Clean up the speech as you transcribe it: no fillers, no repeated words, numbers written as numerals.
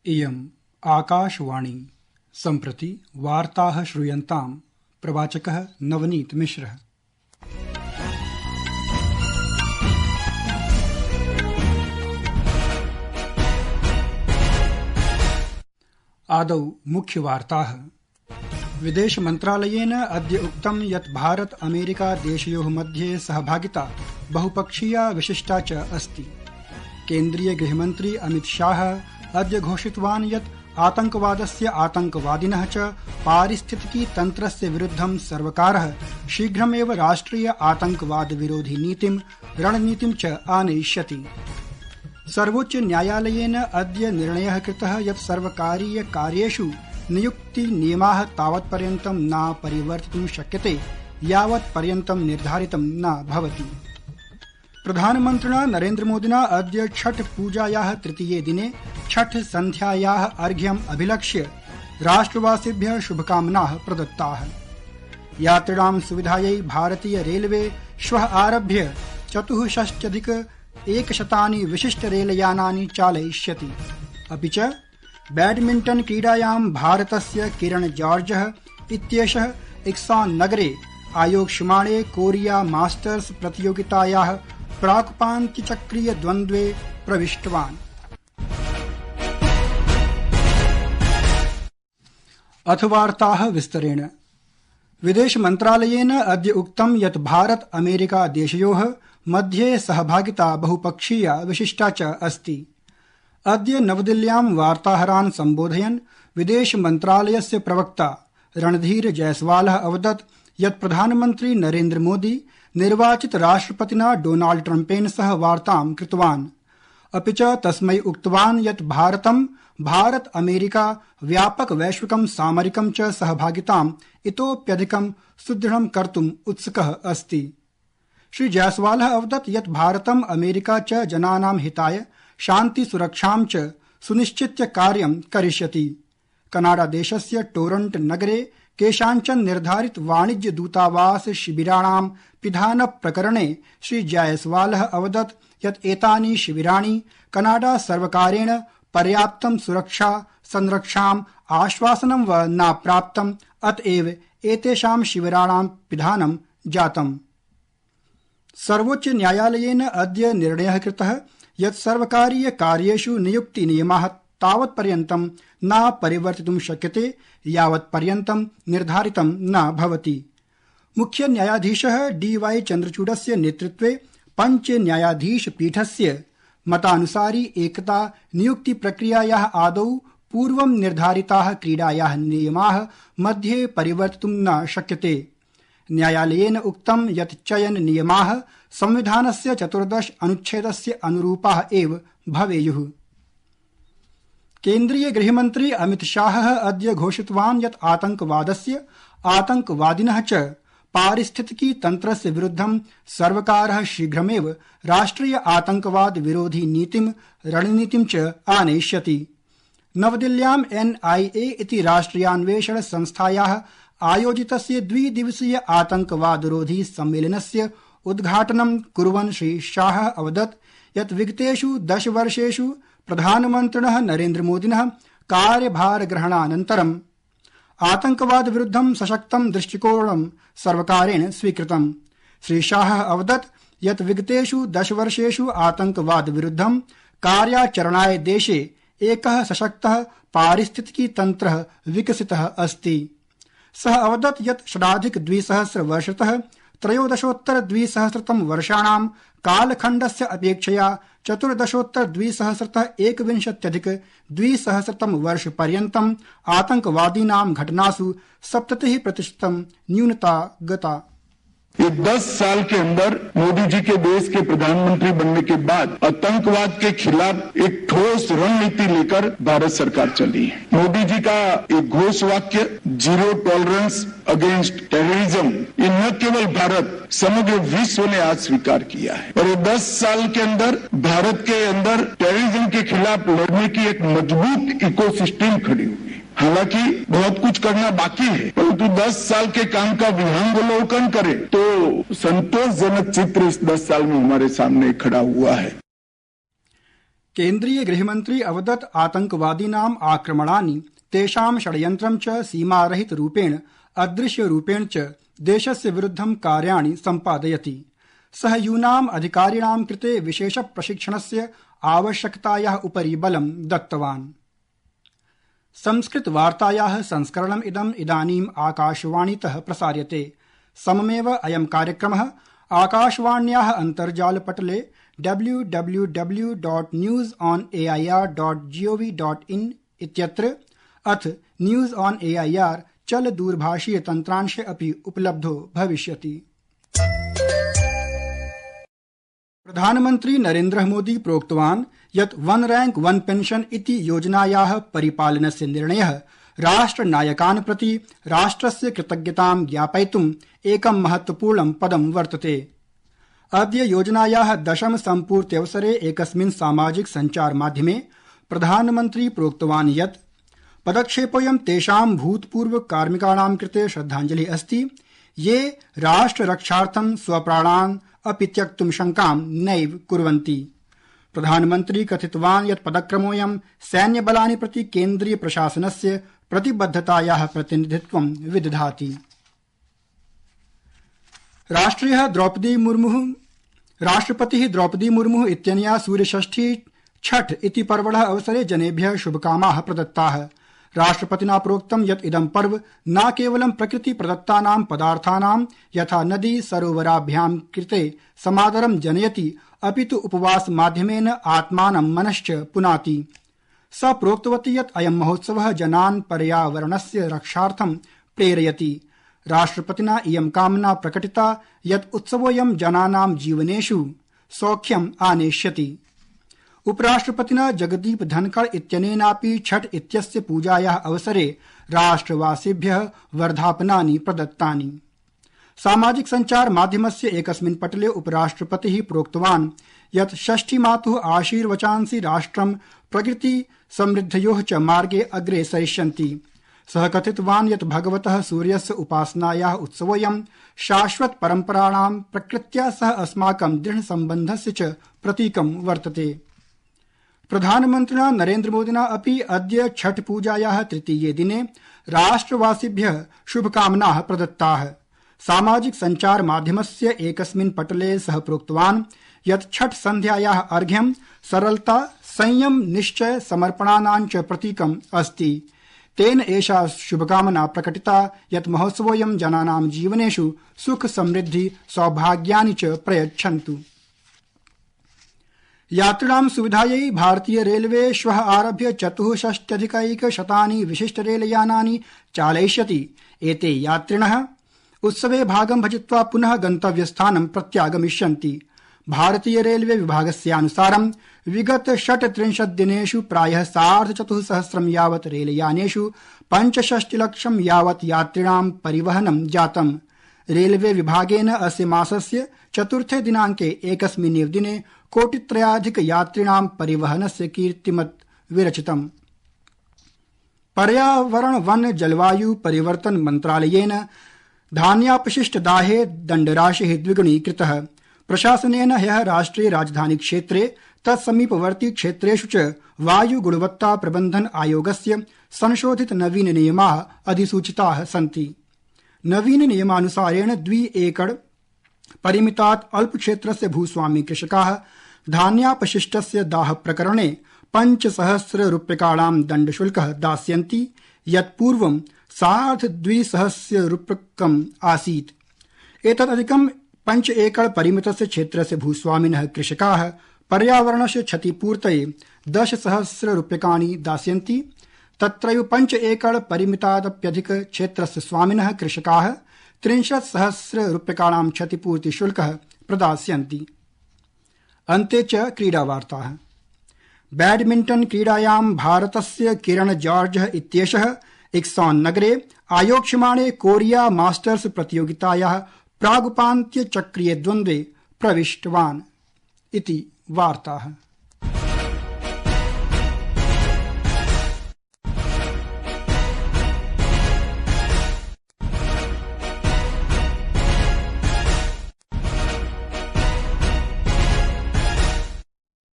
इयम् आकाशवाणी सम्प्रति वार्ताः श्रूयन्ताम्। प्रवाचकः नवनीत मिश्रः। आदौ मुख्यवार्ताः। विदेश मन्त्रालयेन अद्य उक्तं यत् भारत अमेरिका देशयोः मध्ये सहभागिता बहुपक्षीया विशिष्टा च अस्ति। केन्द्रीय गृहमन्त्री अमित शाह अद्य घोषितवान् यत् आतंकवादस्य आतंकवादिनः च पारिस्थितिकी तन्त्रस्य विरुद्धं सर्वकारः शीघ्रमेव राष्ट्रिय आतंकवाद विरोधी नीतिं रणनीतिं च आनयिष्यति। सर्वोच्च न्यायालयेन अद्य निर्णयः कृतः यत् सर्वकारीय कार्येषु नियुक्तिनियमाः तावत्पर्यन्तं न परिवर्तितुं शक्यते यावत्पर्यन्तं निर्धारितं न भवति। प्रधानमन्त्रिणा नरेन्द्रमोदिना अद्य छठ पूजायाः तृतीये दिने छठ सन्ध्यायाः अर्घ्यम् अभिलक्ष्य राष्ट्रवासिभ्यः शुभकामनाः प्रदत्ताः। यात्रिणां सुविधायै भारतीय रेलवे श्वः आरभ्य 64,100 विशिष्ट रेलयानानि चालयिष्यति। अपि च बैडमिण्टन् क्रीडायां भारतस्य किरण जॉर्जः इत्येषः इक्सान् नगरे आयोक्ष्यमाणे कोरिया मास्टर्स प्रतियोगितायाः प्राक्पान्त्यचक्रीय द्वन्द्वे प्रविष्टवान्। अथ वार्ताः विस्तरेण। विदेश मन्त्रालयेन अद्य उक्तं यत् भारत अमेरिका देशयोः मध्ये सहभागिता बहुपक्षीया विशिष्टा च अस्ति। अद्य नवदिल्ल्यां वार्ताहरान् सम्बोधयन् विदेश मन्त्रालयस्य प्रवक्ता रणधीर जयसवालः अवदत् यत् प्रधानमन्त्री नरेन्द्र मोदी निर्वाचित राष्ट्रपतिना डोनाल्ड ट्रम्पेन सह वार्तां कृतवान्। अपि च तस्मै उक्तवान् यत् भारतं भारत अमेरिका व्यापक वैश्विकं सामरिकं च सहभागिताम् इतोप्यधिकं सुदृढं कर्तुम् उत्सुकः अस्ति। श्री जयसवालः अवदत् यत् भारतम् अमेरिका च जनानां हिताय शान्ति सुरक्षां च सुनिश्चित्य कार्यं करिष्यति। कनाडा देशस्य टोरंट नगरे केषाञ्चन निर्धारित वाणिज्य दूतावास शिबिराणां पिधान प्रकरणे श्री जायसवालः अवदत् यत् एतानि शिबिराणि कनाडा सर्वकारेण पर्याप्तं सुरक्षा संरक्षाम् आश्वासनं व न प्राप्तम्, अतएव एतेषां शिबिराणां पिधानं जातम्। सर्वोच्च न्यायालयेन अद्य निर्णयः कृतः यत् सर्वकारीय कार्येषु नियुक्तिनियमाः तावत्पर्यन्तं न परिवर्तितुं शक्यते यावत्पर्यन्तं निर्धारितं न भवति। मुख्य न्यायाधीशः DY चन्द्रचूडस्य नेतृत्वे पञ्च न्यायाधीश पीठस्य मतानुसारि एकता नियुक्ति प्रक्रियायाः आदौ पूर्वं निर्धारिताः क्रीडायाः नियमाः मध्ये परिवर्तितुं न शक्यते। न्यायालयेन उक्तं यत् चयन नियमाः संविधानस्य 14 अनुच्छेदस्य अनुरूपाः एव भवेयुः। केन्द्रीय गृहमन्त्री अमित शाहः अद्य घोषितवान् यत् आतंकवादस्य आतंकवादिनः च पारिस्थितिकी तन्त्रस्य विरुद्धं सर्वकारः शीघ्रमेव राष्ट्रिय आतंकवाद विरोधी नीतिं रणनीतिं च आनयिष्यति। नवदिल्ल्यां NIA इति राष्ट्रियान्वेषण संस्थायाः आयोजितस्य द्विदिवसीय आतंकवादरोधी सम्मेलनस्य उद्घाटनं कुर्वन् श्री शाहः अवदत् यत् विगतेषु 10 वर्षेषु प्रधानमन्त्रिणः नरेन्द्र मोदिनः कार्यभारग्रहणानन्तरम् आतंकवाद विरुद्धं सशक्तं दृष्टिकोणं सर्वकारेण स्वीकृतम्। श्री शाहः अवदत् यत् विगतेषु 10 वर्षेषु आतंकवाद विरुद्धं कार्याचरणाय देशे एकः सशक्तः पारिस्थितिकी तन्त्रः विकसितः अस्ति। सः अवदत् यत् षडाधिक 200 वर्षतः त्रयोदशोत्तर 200 वर्षाणां कालखण्डस्य अपेक्षया 14 200 एकविंशत्यधिक 200 वर्षपर्यन्तम् आतंकवादीनां घटनासु 70% न्यूनता गता। ये 10 साल के अंदर मोदी जी के देश के प्रधानमंत्री बनने के बाद आतंकवाद के खिलाफ एक ठोस रणनीति लेकर भारत सरकार चली है। मोदी जी का एक घोष वाक्य जीरो टॉलरेंस अगेंस्ट टेररिज्म, ये न केवल भारत समग्र विश्व ने आज स्वीकार किया है और ये 10 साल के अंदर भारत के अंदर टेररिज्म के खिलाफ लड़ने की एक मजबूत इकोसिस्टम खड़ी हुई। हालांकि बहुत कुछ करना बाकी है, परंतु 10 साल के काम का विहंगावलोकन करें तो संतोषजनक चित्र इस 10 साल में हमारे सामने खड़ा हुआ है। केन्द्रीय गृहमन्त्री अवदत् आतंकवादीनाम् आक्रमणानि तेषां षड्यन्त्रं च सीमारहितरूपेण अदृश्यरूपेण च देशस्य विरुद्धं कार्याणि सम्पादयति। सः यूनाम् अधिकारिणां कृते विशेष प्रशिक्षणस्य आवश्यकतायाः उपरि बलं दत्तवान्। संस्कृतवार्तायाः संस्करणम् इदानीम् आकाशवाणीतः प्रसार्यते। सममेव अयं कार्यक्रमः आकाशवाण्याः अन्तर्जालपटले www.newsonair.gov.in इत्यत्र अथ न्यूज ऑन एआईआर चल दूरभाषीय तन्त्रांशे अपि उपलब्धो भविष्यति। प्रधानमन्त्री नरेन्द्र मोदी प्रोक्तवान् यत् वन रैंक वन पेंशन इति योजनायाः परिपालनस्य निर्णयः राष्ट्रनायकान् प्रति राष्ट्रस्य कृतज्ञतां ज्ञापयितुम् एकं महत्वपूर्णं पदं वर्तते। अद्य योजनायाः 10म् सम्पूर्त्यवसरे एकस्मिन् सामाजिक सञ्चार माध्यमे प्रधानमन्त्री प्रोक्तवान् यत् पदक्षेपोऽयं तेषां भूतपूर्व कार्मिकाणां कृते श्रद्धाञ्जलिः अस्ति ये राष्ट्ररक्षार्थं स्वप्राणान् अपि त्यक्तुं शङ्कां नैव कुर्वन्ति। प्रधानमन्त्री कथितवान् यत् पदक्रमोऽयं सैन्यबलानि प्रति केन्द्रीय प्रशासनस्य प्रतिबद्धतायाः प्रतिनिधित्वं विदधाति। राष्ट्रपतिः द्रौपदी मुर्मुः इत्यनया सूर्यषष्ठी छठ इति पर्वणः अवसरे जनेभ्यः शुभकामाः प्रदत्ताः। राष्ट्रपतिना प्रोक्तं यत् इदं पर्व न केवलं प्रकृति प्रदत्तानां पदार्थानां यथा नदी सरोवराभ्यां कृते समादरं जनयति अपितु उपवास माध्यमेन आत्मानं मनश्च पुनाति। स प्रोक्तवती यत् अयं महोत्सवः जनान् पर्यावरणस्य रक्षार्थं प्रेरयति। राष्ट्रपतिना इयं कामना प्रकटिता यत् उत्सवोऽयं जनानां जीवनेषु सौख्यम् आनेष्यति। उपराष्ट्रपतिना जगदीप धनखड़ इत्यनेनापि छठ इत्यस्य पूजायाः अवसरे राष्ट्रवासिभ्यः वर्धापनानि प्रदत्तानि। सामाजिक सञ्चार माध्यमस्य एकस्मिन् पटले उपराष्ट्रपतिः प्रोक्तवान् यत् षष्ठीमातुः आशीर्वचांसि राष्ट्रं प्रकृति समृद्धयोः च मार्गे अग्रेसरिष्यन्ति। सः कथितवान् यत् भगवतः सूर्यस्य उपासनायाः उत्सवोऽयं शाश्वत परम्पराणां प्रकृत्या सह अस्माकं दृढसम्बन्धस्य च प्रतीकं वर्तते। प्रधानमन्त्रिणा नरेन्द्र मोदिना अपि अद्य छठ पूजायाः तृतीये दिने राष्ट्रवासिभ्यः शुभकामनाः प्रदत्ताः। सामाजिक सञ्चार माध्यमस्य एकस्मिन् पटले सः प्रोक्तवान् यत् छठ सन्ध्यायाः अर्घ्यं सरलता, संयम, निश्चय, समर्पणानां च प्रतीकम् अस्ति। तेन एषा शुभकामना प्रकटिता यत् महोत्सवोऽयं जनानां जीवनेषु सुख समृद्धि सौभाग्यानि च प्रयच्छन्तु। यात्रिणां सुविधायै भारतीय रेलवे श्वः आरभ्य 64,100 विशिष्ट रेलयानानि चालयिष्यति। एते यात्रिणः उत्सवे भागं भजित्वा पुनः गन्तव्यस्थानं प्रत्यागमिष्यन्ति। भारतीय रेलवे विभागस्यानुसारं विगत 36 दिनेषु प्रायः 4,500 यावत् रेलयानेषु 65 लक्षं यावत् यात्रिणां परिवहनं जातम्। रेलवे विभागेन अस्य मासस्य 4 दिनाङ्के एकस्मिन्नेव दिने 1,300,000 यात्रिणां परिवहनस्य कीर्तिमत् विरचितम्। पर्यावरण वन जलवायु परिवर्तन मन्त्रालयेन धान्यापशिष्टदाहे दण्डराशिः द्विगुणीकृतः। प्रशासनेन ह्यः राष्ट्रिय राजधानी क्षेत्रे तत्समीपवर्ती क्षेत्रेषु च वायु गुणवत्ता प्रबन्धन आयोगस्य संशोधित नवीन नियमाः अधिसूचिताः सन्ति। नवीन नियमानुसारेण 2 एकड़ परिमितात् अल्पक्षेत्रस्य भूस्वामी कृषकाः धान्यापशिष्टस्य दाह प्रकरणे 5,000 रूप्यकाणां दण्डशुल्कः दास्यन्ति, यत् पूर्वं 2,500 रूप्यकम् आसीत्। एतदधिकं 5 एकड़ परिमितस्य क्षेत्रस्य भूस्वामिनः कृषकाः पर्यावरणस्य क्षतिपूर्तये 10,000 रूप्यकाणि दास्यन्ति। तत्रैव 5 एकड़ परिमितादप्यधिक क्षेत्रस्य स्वामिनः कृषकाः 30,000 रूप्यकाणां क्षतिपूर्तिशुल्कः प्रदास्यन्ति। अन्ते च क्रीडावार्ताः। बैडमिण्टन क्रीडायां भारतस्य किरण जॉर्ज इत्येषः इक्सॉन नगरे आयोक्ष्यमाणे कोरिया मास्टर्स प्रतियोगितायाः प्रागुपान्त्य चक्रीय द्वन्द्वे प्रविष्टवान् इति वार्ताः।